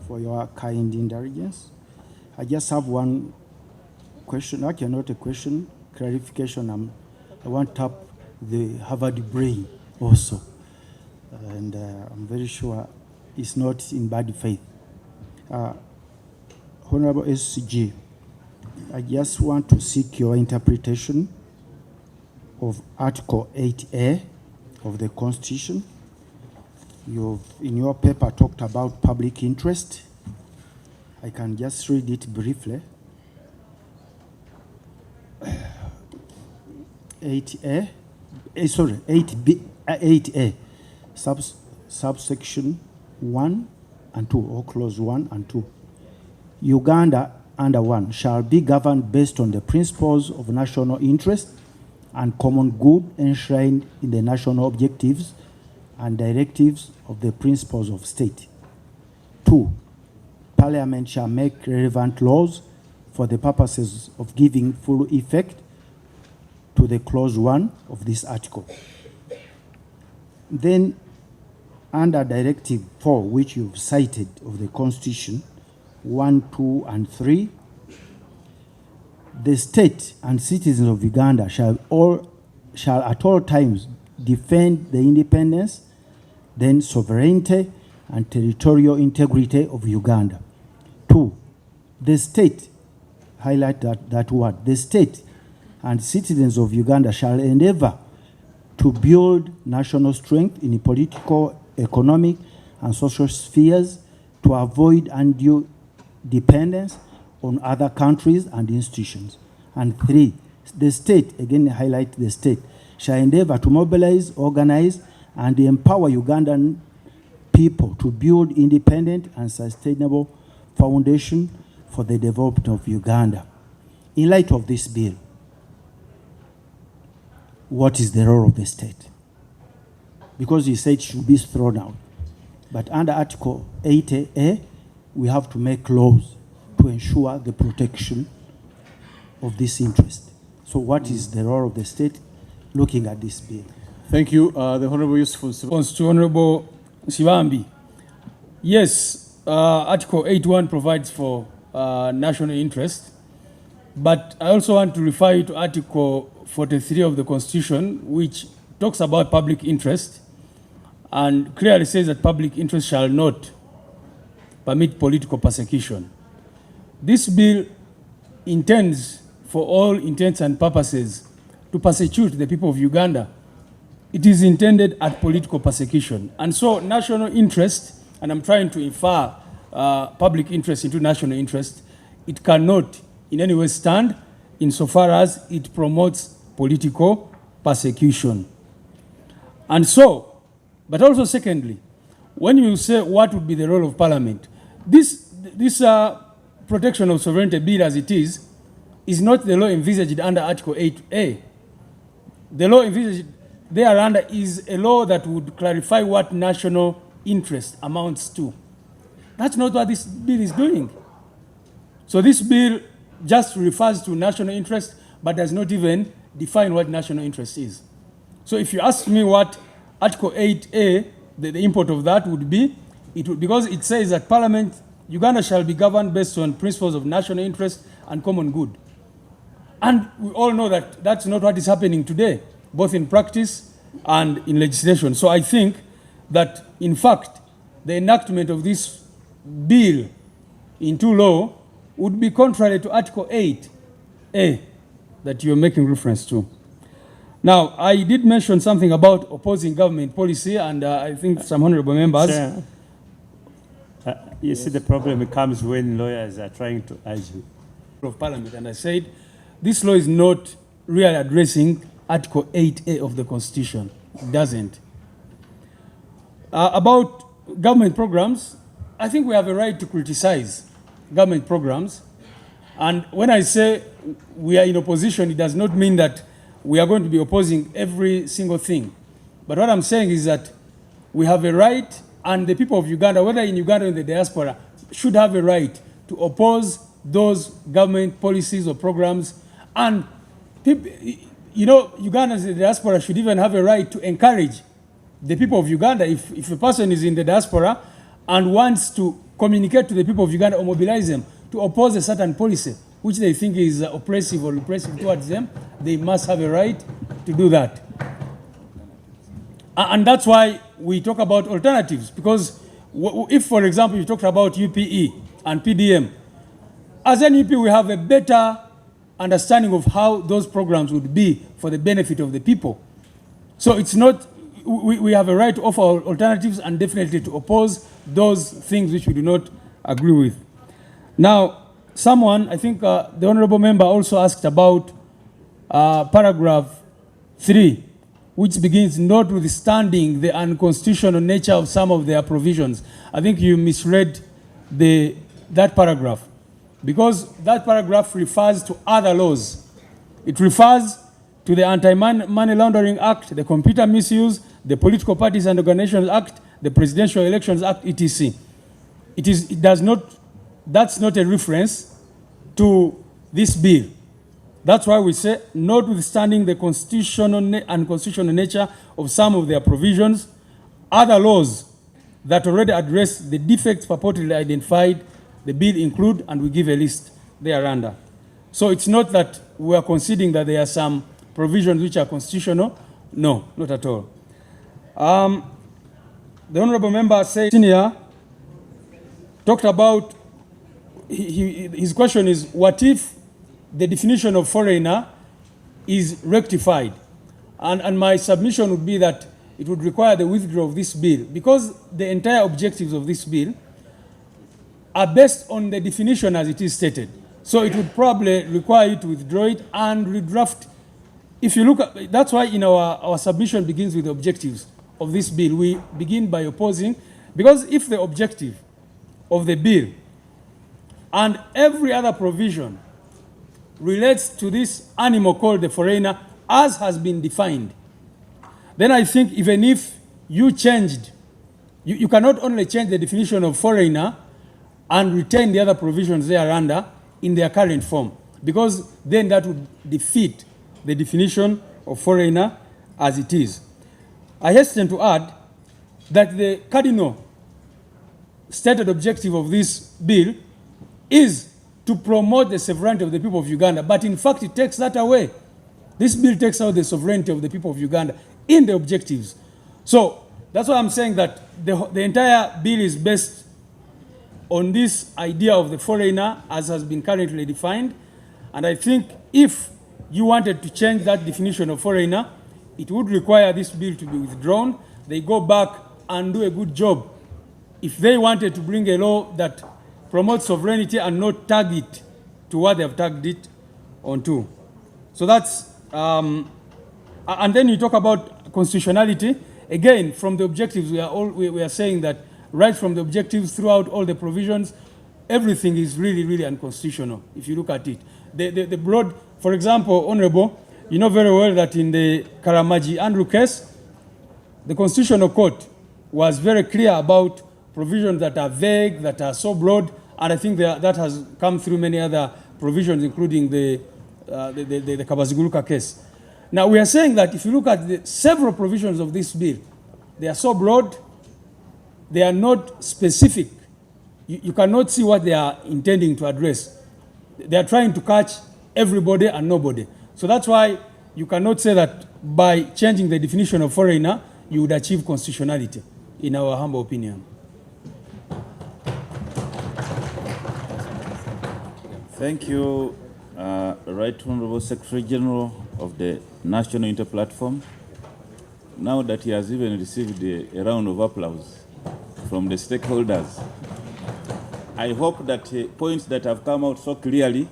for your kind indulgence. I just have one question, actually not a question, clarification. I want to tap the Harvard brain also. And I'm very sure it's not in bad faith. Honorable SCG, I just want to seek your interpretation of Article 8A of the Constitution. You've, in your paper, talked about public interest. I can just read it briefly. 8A, 8A, subsection 1 and 2, or clause 1 and 2. Uganda, under 1, shall be governed based on the principles of national interest and common good enshrined in the national objectives and directives of the principles of state. 2, Parliament shall make relevant laws for the purposes of giving full effect to the clause 1 of this article. Then, under Directive 4, which you've cited of the Constitution, 1, 2, and 3, the state and citizens of Uganda shall at all times defend the independence, then sovereignty, and territorial integrity of Uganda. 2, the state, highlight that word, the state and citizens of Uganda shall endeavor to build national strength in the political, economic, and social spheres to avoid undue dependence on other countries and institutions. And 3, the state, again highlight the state, shall endeavor to mobilize, organize, and empower Ugandan people to build independent and sustainable foundation for the development of Uganda. In light of this bill, what is the role of the state? Because you said it should be thrown out. But under Article 8A, we have to make laws to ensure the protection of this interest. So what is the role of the state looking at this bill? Thank you. The Honorable Yusuf Nsibambi. To Honorable Nsibambi. Yes, Article 8.1 provides for national interest, but I also want to refer you to Article 43 of the Constitution, which talks about public interest and clearly says that public interest shall not permit political persecution. This bill intends, for all intents and purposes, to persecute the people of Uganda. It is intended at political persecution. And so national interest, and I'm trying to infer public interest into national interest, it cannot in any way stand insofar as it promotes political persecution. And so, but also secondly, when you say what would be the role of Parliament, this protection of sovereignty bill as it is not the law envisaged under Article 8A. The law envisaged thereunder is a law that would clarify what national interest amounts to. That's not what this bill is doing. So this bill just refers to national interest, but does not even define what national interest is. So if you ask me what Article 8A, the import of that would be, because it says that Parliament, Uganda shall be governed based on principles of national interest and common good. And we all know that that's not what is happening today, both in practice and in legislation. So I think that, in fact, the enactment of this bill into law would be contrary to Article 8A that you're making reference to. Now, I did mention something about opposing government policy, and I think some honorable members... Sure. You see, the problem comes when lawyers are trying to argue. ...of Parliament, and I said, this law is not really addressing Article 8A of the Constitution. It doesn't. About government programs, I think we have a right to criticize government programs. And when I say we are in opposition, it does not mean that we are going to be opposing every single thing. But what I'm saying is that we have a right, and the people of Uganda, whether in Uganda or in the diaspora, should have a right to oppose those government policies or programs. And people, you know, Ugandans in the diaspora should even have a right to encourage the people of Uganda. If a person is in the diaspora and wants to communicate to the people of Uganda or mobilize them to oppose a certain policy which they think is oppressive or repressive towards them, they must have a right to do that. And that's why we talk about alternatives, because if, for example, you talked about UPE and PDM, as an UP, we have a better understanding of how those programs would be for the benefit of the people. So it's not, we have a right to offer alternatives and definitely to oppose those things which we do not agree with. Now, someone, I think the honorable member also asked about paragraph 3, which begins, notwithstanding the unconstitutional nature of some of their provisions. I think you misread that paragraph, because that paragraph refers to other laws. It refers to the Anti-Money Laundering Act, the Computer Misuse, the Political Parties and Organizations Act, the Presidential Elections Act, etc. That's not a reference to this bill. That's why we say, notwithstanding the unconstitutional nature of some of their provisions, other laws that already address the defects purportedly identified, the bill include, and we give a list thereunder. So it's not that we are conceding that there are some provisions which are constitutional. No, not at all. The honorable member said, senior, talked about, his question is, what if the definition of foreigner is rectified? And my submission would be that it would require the withdrawal of this bill, because the entire objectives of this bill are based on the definition as it is stated. So it would probably require you to withdraw it and redraft. If you look at, that's why in our submission begins with the objectives of this bill. We begin by opposing, because if the objective of the bill and every other provision relates to this animal called the foreigner as has been defined, then I think even if you changed, you cannot only change the definition of foreigner and retain the other provisions thereunder in their current form, because then that would defeat the definition of foreigner as it is. I hasten to add that the cardinal stated objective of this bill is to promote the sovereignty of the people of Uganda, but in fact it takes that away. This bill takes out the sovereignty of the people of Uganda in the objectives. So that's why I'm saying that the entire bill is based on this idea of the foreigner as has been currently defined. And I think if you wanted to change that definition of foreigner, it would require this bill to be withdrawn. They go back and do a good job. If they wanted to bring a law that promotes sovereignty and not tag it to what they have tagged it onto. So that's, and then you talk about constitutionality. Again, from the objectives, we are saying that right from the objectives throughout all the provisions, everything is really, really unconstitutional if you look at it. The broad, for example, Honorable, you know very well that in the Karamaji Andrew case, the Constitutional Court was very clear about provisions that are vague, that are so broad, and I think that has come through many other provisions, including the Kabaziguluka case. Now, we are saying that if you look at the several provisions of this bill, they are so broad, they are not specific. You cannot see what they are intending to address. They are trying to catch everybody and nobody. So that's why you cannot say that by changing the definition of foreigner, you would achieve constitutionality, in our humble opinion. Thank you, Right Honorable Secretary General of the National Interplatform. Now that he has even received a round of applause from the stakeholders, I hope that points that have come out so clearly